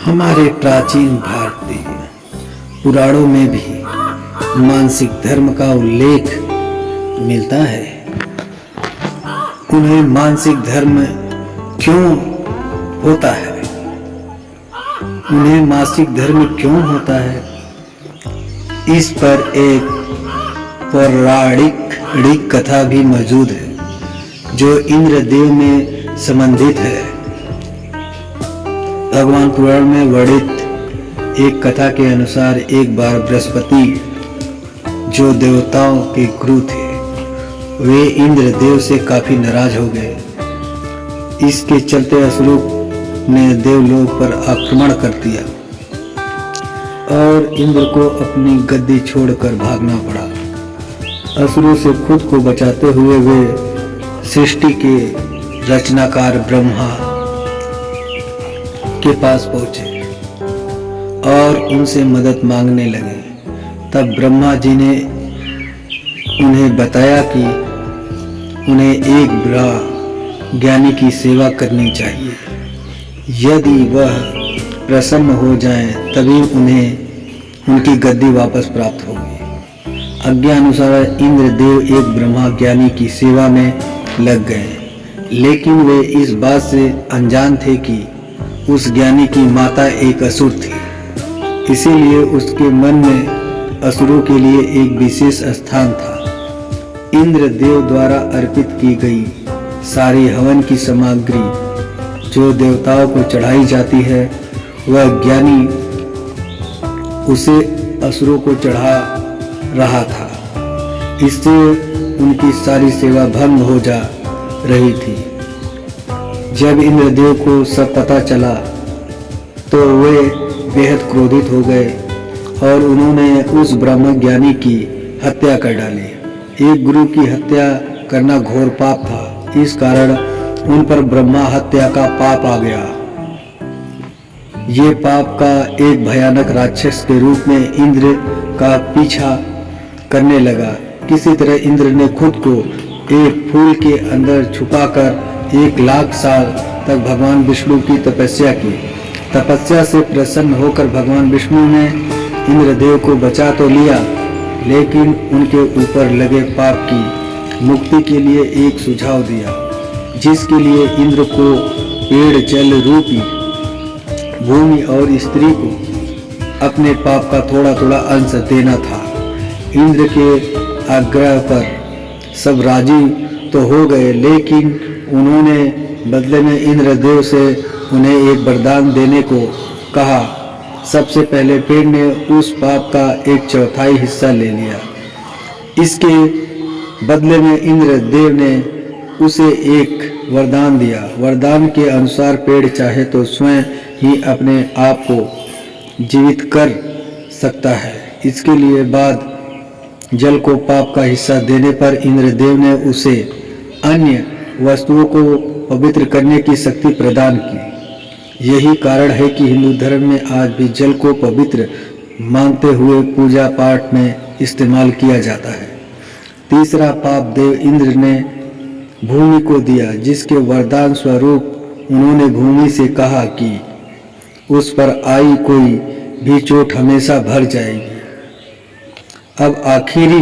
हमारे प्राचीन भारतीय पुराणों में भी मानसिक धर्म का उल्लेख मिलता है। उन्हें मानसिक धर्म क्यों होता है? उन्हें मानसिक धर्म क्यों होता है? इस पर एक पौराणिक कथा भी मौजूद है जो इंद्रदेव में संबंधित है। भगवान पुराण में वर्णित एक कथा के अनुसार एक बार बृहस्पति, जो देवताओं के गुरु थे, वे इंद्रदेव से काफी नाराज हो गए। इसके चलते असुरों ने देवलोक पर आक्रमण कर दिया और इंद्र को अपनी गद्दी छोड़कर भागना पड़ा। असुरों से खुद को बचाते हुए वे सृष्टि के रचनाकार ब्रह्मा के पास पहुंचे और उनसे मदद मांगने लगे। तब ब्रह्मा जी ने उन्हें बताया कि उन्हें एक बड़ा ज्ञानी की सेवा करनी चाहिए। यदि वह प्रसन्न हो जाएं, तभी उन्हें उनकी गद्दी वापस प्राप्त होगी। आज्ञानुसार इंद्रदेव एक ब्रह्मा ज्ञानी की सेवा में लग गए, लेकिन वे इस बात से अनजान थे कि उस ज्ञानी की माता एक असुर थी। इसीलिए उसके मन में असुरों के लिए एक विशेष स्थान था। इंद्रदेव द्वारा अर्पित की गई सारी हवन की सामग्री जो देवताओं को चढ़ाई जाती है, वह ज्ञानी उसे असुरों को चढ़ा रहा था। इससे उनकी सारी सेवा भंग हो जा रही थी। जब इंद्रदेव को सब पता चला तो वे बेहद क्रोधित हो गए और उन्होंने उस ब्रह्म ज्ञानी की हत्या कर डाली। एक गुरु की हत्या करना घोर पाप था, इस कारण उन पर ब्रह्मा हत्या का पाप आ गया। ये पाप का एक भयानक राक्षस के रूप में इंद्र का पीछा करने लगा। किसी तरह इंद्र ने खुद को एक फूल के अंदर छुपाकर 1,00,000 साल तक भगवान विष्णु की तपस्या की। तपस्या से प्रसन्न होकर भगवान विष्णु ने इंद्रदेव को बचा तो लिया, लेकिन उनके ऊपर लगे पाप की मुक्ति के लिए एक सुझाव दिया, जिसके लिए इंद्र को पेड़, जल रूपी भूमि और स्त्री को अपने पाप का थोड़ा थोड़ा अंश देना था। इंद्र के आग्रह पर सब राजी तो हो गए, लेकिन उन्होंने बदले में इंद्रदेव से उन्हें एक वरदान देने को कहा। सबसे पहले पेड़ ने उस पाप का 1/4 हिस्सा ले लिया। इसके बदले में इंद्रदेव ने उसे एक वरदान दिया। वरदान के अनुसार पेड़ चाहे तो स्वयं ही अपने आप को जीवित कर सकता है। इसके लिए बाद जल को पाप का हिस्सा देने पर इंद्रदेव ने उसे अन्य वस्तुओं को पवित्र करने की शक्ति प्रदान की। यही कारण है कि हिंदू धर्म में आज भी जल को पवित्र मानते हुए पूजा पाठ में इस्तेमाल किया जाता है। तीसरा पाप देव इंद्र ने भूमि को दिया, जिसके वरदान स्वरूप उन्होंने भूमि से कहा कि उस पर आई कोई भी चोट हमेशा भर जाएगी। अब आखिरी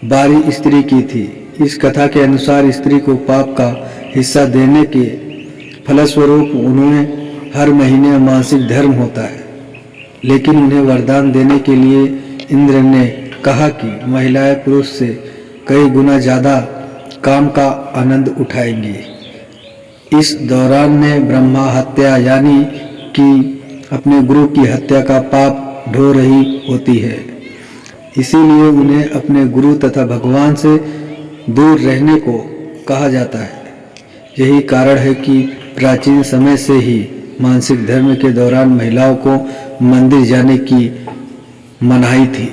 बारी स्त्री की थी। इस कथा के अनुसार स्त्री को पाप का हिस्सा देने के फलस्वरूप उन्हें हर महीने मासिक धर्म होता है, लेकिन उन्हें वरदान देने के लिए इंद्र ने कहा कि महिलाएं पुरुष से कई गुना ज्यादा काम का आनंद उठाएंगी। इस दौरान में ब्रह्मा हत्या यानी कि अपने गुरु की हत्या का पाप ढो रही होती है। इसीलिए उन्हें अपने गुरु तथा भगवान से दूर रहने को कहा जाता है। यही कारण है कि प्राचीन समय से ही मानसिक धर्म के दौरान महिलाओं को मंदिर जाने की मनाही थी।